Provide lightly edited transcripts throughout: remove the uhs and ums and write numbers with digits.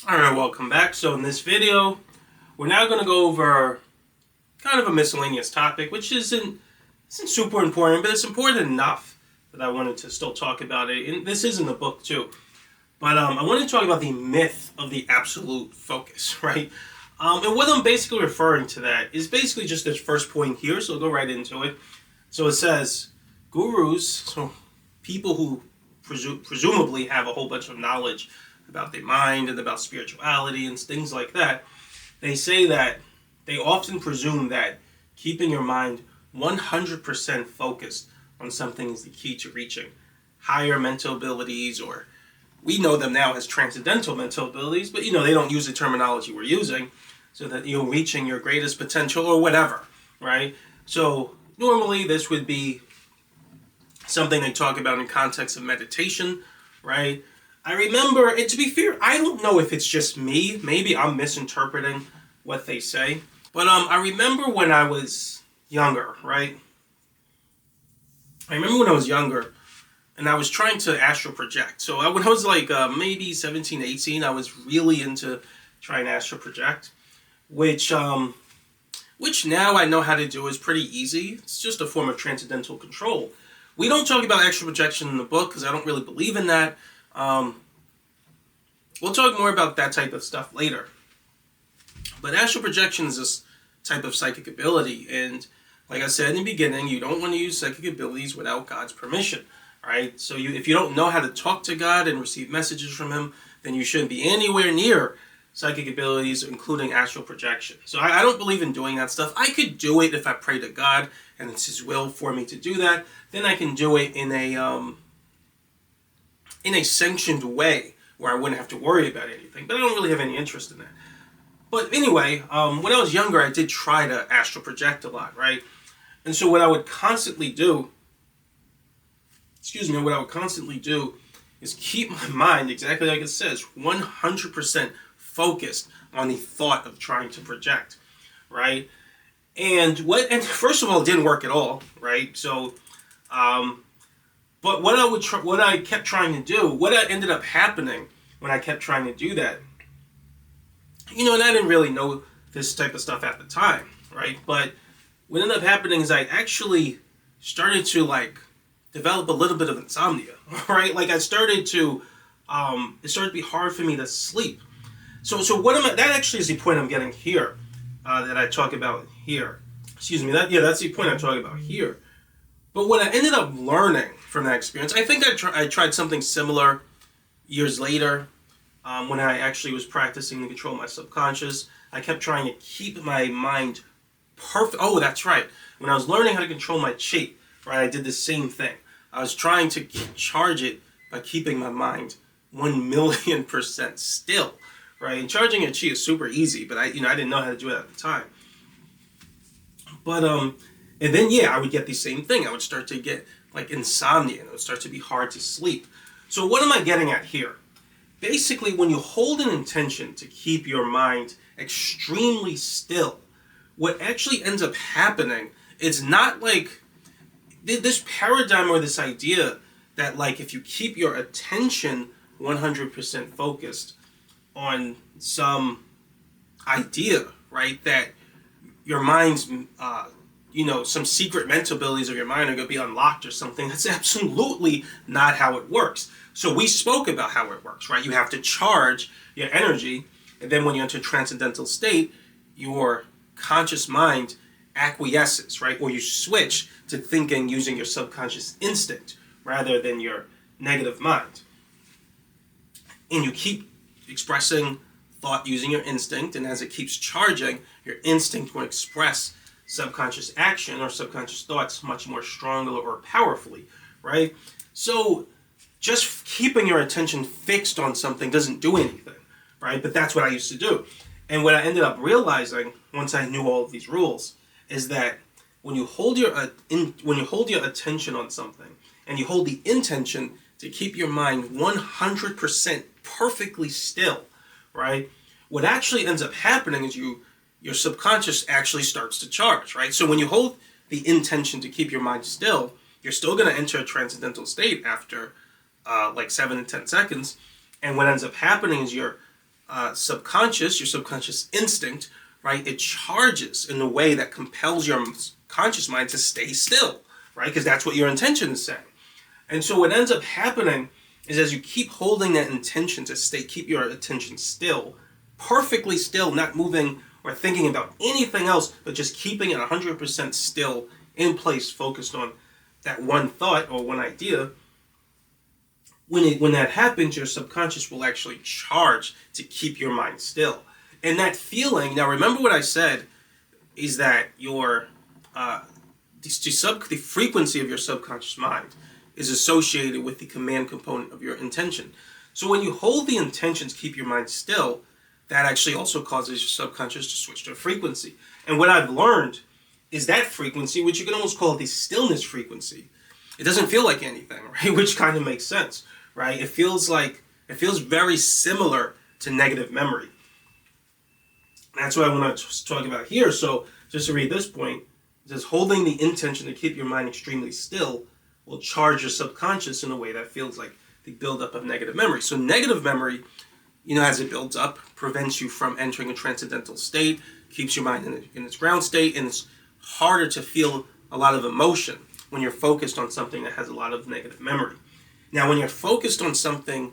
Alright, welcome back. So in this video, we're now going to go over kind of a miscellaneous topic, which isn't super important, but it's important enough that I wanted to still talk about it. And this is in the book too. But I wanted to talk about the myth of the absolute focus, right? And what I'm basically referring to that is basically just this first point here, so I'll go right into it. So it says, gurus, so people who presumably have a whole bunch of knowledge about their mind and about spirituality and things like that, they say that they often presume that keeping your mind 100% focused on something is the key to reaching higher mental abilities, or we know them now as transcendental mental abilities, but they don't use the terminology we're using, so that you're reaching your greatest potential or whatever, right? So normally this would be something they talk about in context of meditation, right? I remember, and to be fair, I don't know if it's just me. Maybe I'm misinterpreting what they say. But I remember when I was younger, right? I remember when I was younger, and I was trying to astral project. So when I was like maybe 17, 18, I was really into trying to astral project, which now I know how to do is pretty easy. It's just a form of transcendental control. We don't talk about astral projection in the book because I don't really believe in that. We'll talk more about that type of stuff later. But astral projection is this type of psychic ability, and like I said in the beginning, you don't want to use psychic abilities without God's permission, right? So if you don't know how to talk to God and receive messages from Him, then you shouldn't be anywhere near psychic abilities, including astral projection. So I don't believe in doing that stuff. I could do it if I pray to God and it's His will for me to do that. Then I can do it in a sanctioned way where I wouldn't have to worry about anything. But I don't really have any interest in that. But anyway, when I was younger, I did try to astral project a lot, right? And so what I would constantly do, is keep my mind, exactly like it says, 100% focused on the thought of trying to project, right? And first of all, it didn't work at all, right? So, but what I kept trying to do, what ended up happening when I kept trying to do that, and I didn't really know this type of stuff at the time, right? But what ended up happening is I actually started to develop a little bit of insomnia, right? Like it started to be hard for me to sleep. So that actually is the point I'm getting here, that I talk about here. Excuse me, that's the point I'm talking about here. But what I ended up learning from that experience, I think I tried something similar years later, when I actually was practicing to control my subconscious. I kept trying to keep my mind perfect. Oh, that's right. When I was learning how to control my chi, right, I did the same thing. I was trying to charge it by keeping my mind 1,000,000% still, right? And charging a chi is super easy, but I didn't know how to do it at the time. But and then I would get the same thing. I would start to get insomnia, and it would start to be hard to sleep. So what am I getting at here? Basically, when you hold an intention to keep your mind extremely still, what actually ends up happening is not this paradigm or this idea that if you keep your attention 100% focused on some idea, right, that your mind's, some secret mental abilities of your mind are going to be unlocked or something. That's absolutely not how it works. So we spoke about how it works, right? You have to charge your energy, and then when you enter a transcendental state, your conscious mind acquiesces, right? Or you switch to thinking using your subconscious instinct rather than your negative mind. And you keep expressing thought using your instinct, and as it keeps charging, your instinct will express subconscious action or subconscious thoughts much more strongly or powerfully, right? So just keeping your attention fixed on something doesn't do anything, right? But that's what I used to do. And what I ended up realizing once I knew all of these rules is that when you hold your attention on something and you hold the intention to keep your mind 100% perfectly still, right? What actually ends up happening is your subconscious actually starts to charge, right? So when you hold the intention to keep your mind still, you're still going to enter a transcendental state after 7 to 10 seconds. And what ends up happening is your subconscious, your subconscious instinct, right, it charges in a way that compels your conscious mind to stay still, right, because that's what your intention is saying. And so what ends up happening is as you keep holding that intention to keep your attention still, perfectly still, not moving or thinking about anything else, but just keeping it 100% still in place, focused on that one thought or one idea, when that happens, your subconscious will actually charge to keep your mind still. And that feeling, now remember what I said, is that the frequency of your subconscious mind is associated with the command component of your intention. So when you hold the intention to keep your mind still, that actually also causes your subconscious to switch to a frequency. And what I've learned is that frequency, which you can almost call the stillness frequency, it doesn't feel like anything, right? Which kind of makes sense, right? It feels very similar to negative memory. That's what I want to talk about here. So just to read this point, it says holding the intention to keep your mind extremely still will charge your subconscious in a way that feels like the buildup of negative memory. So negative memory, as it builds up, prevents you from entering a transcendental state, keeps your mind in its ground state, and it's harder to feel a lot of emotion when you're focused on something that has a lot of negative memory. Now, when you're focused on something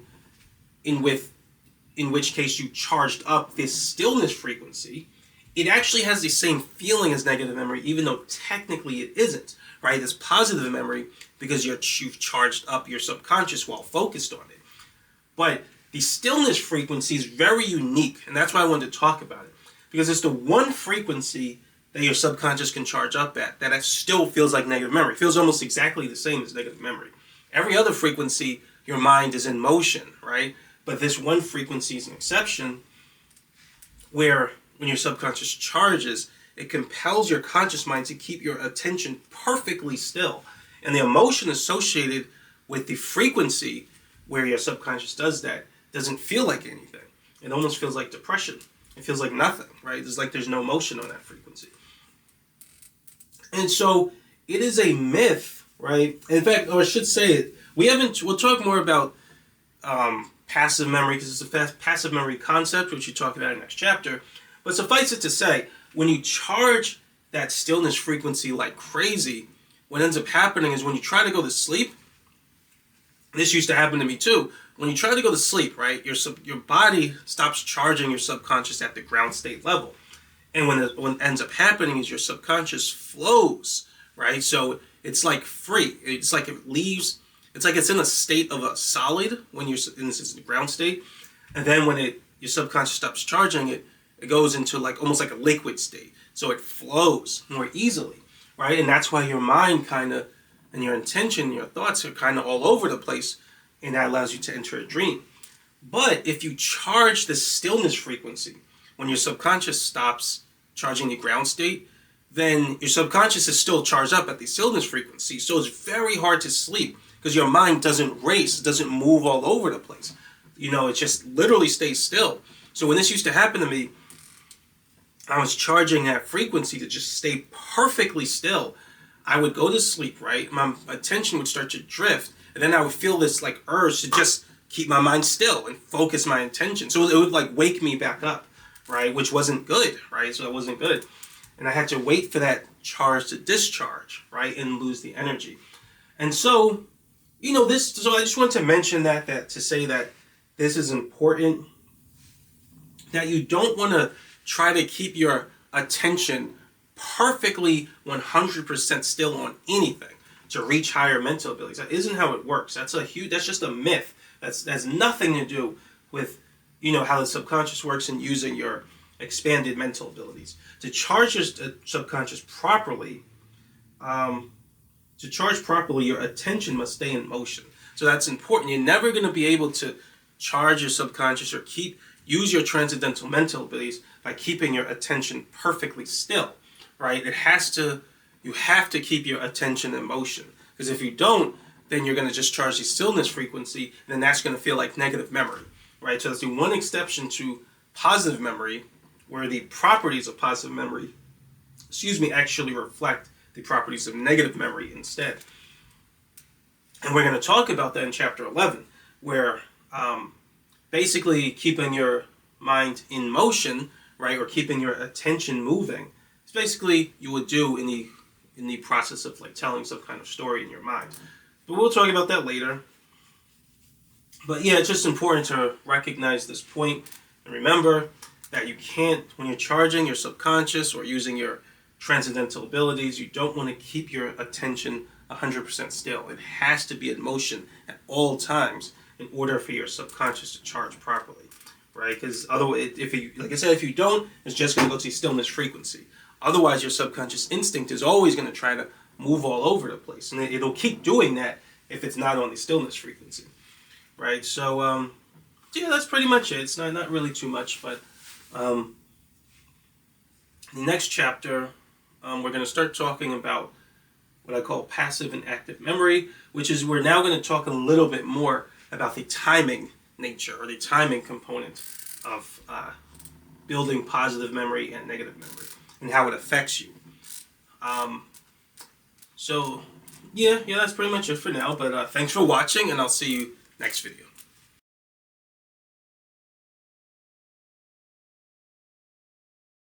in which case you charged up this stillness frequency, it actually has the same feeling as negative memory, even though technically it isn't, right? It's positive memory because you've charged up your subconscious while focused on it. But the stillness frequency is very unique, and that's why I wanted to talk about it, because it's the one frequency that your subconscious can charge up at that still feels like negative memory. It feels almost exactly the same as negative memory. Every other frequency, your mind is in motion, right? But this one frequency is an exception where when your subconscious charges, it compels your conscious mind to keep your attention perfectly still. And the emotion associated with the frequency where your subconscious does that doesn't feel like anything. It almost feels like depression. It feels like nothing, right? It's like there's no motion on that frequency. And so it is a myth, right? In fact, or I should say it, we'll talk more about passive memory because it's a passive memory concept, which you talk about in the next chapter. But suffice it to say, when you charge that stillness frequency like crazy, what ends up happening is when you try to go to sleep, this used to happen to me too. When you try to go to sleep, right, your body stops charging your subconscious at the ground state level. And what ends up happening is your subconscious flows, right? So it's like free. It's like it leaves. It's like it's in a state of a solid when you're in this ground state. And then when your subconscious stops charging it, it goes into like almost like a liquid state. So it flows more easily, right? And that's why your mind and your intention, your thoughts are kind of all over the place, and that allows you to enter a dream. But if you charge the stillness frequency, when your subconscious stops charging the ground state, then your subconscious is still charged up at the stillness frequency. So it's very hard to sleep because your mind doesn't race, it doesn't move all over the place. It just literally stays still. So when this used to happen to me, I was charging that frequency to just stay perfectly still. I would go to sleep, right? My attention would start to drift, and then I would feel this like urge to just keep my mind still and focus my attention. So it would like wake me back up, right? Which wasn't good, right? So it wasn't good. And I had to wait for that charge to discharge, right? And lose the energy. And so, so I just want to mention that to say that this is important, that you don't want to try to keep your attention perfectly 100% still on anything to reach higher mental abilities. That isn't how it works. That's just a myth. That has nothing to do with, how the subconscious works and using your expanded mental abilities. To charge your subconscious properly, your attention must stay in motion. So that's important. You're never going to be able to charge your subconscious or use your transcendental mental abilities by keeping your attention perfectly still, right? You have to keep your attention in motion, because if you don't, then you're going to just charge the stillness frequency, and then that's going to feel like negative memory, right? So that's the one exception to positive memory, where the properties of positive memory, actually reflect the properties of negative memory instead. And we're going to talk about that in chapter 11, where basically keeping your mind in motion, right, or keeping your attention moving, it's basically you would do in the process of like telling some kind of story in your mind. But we'll talk about that later. But yeah, it's just important to recognize this point and remember that you can't, when you're charging your subconscious or using your transcendental abilities, you don't want to keep your attention 100% still. It has to be in motion at all times in order for your subconscious to charge properly, right? Because otherwise, if you, like I said, if you don't, it's just going to go to stillness frequency. Otherwise, your subconscious instinct is always going to try to move all over the place, and it'll keep doing that if it's not on the stillness frequency, right? So, yeah, that's pretty much it. It's not really too much, but the next chapter, we're going to start talking about what I call passive and active memory, which is we're now going to talk a little bit more about the timing nature or the timing component of building positive memory and negative memory and how it affects you. So, yeah, that's pretty much it for now. But thanks for watching, and I'll see you next video.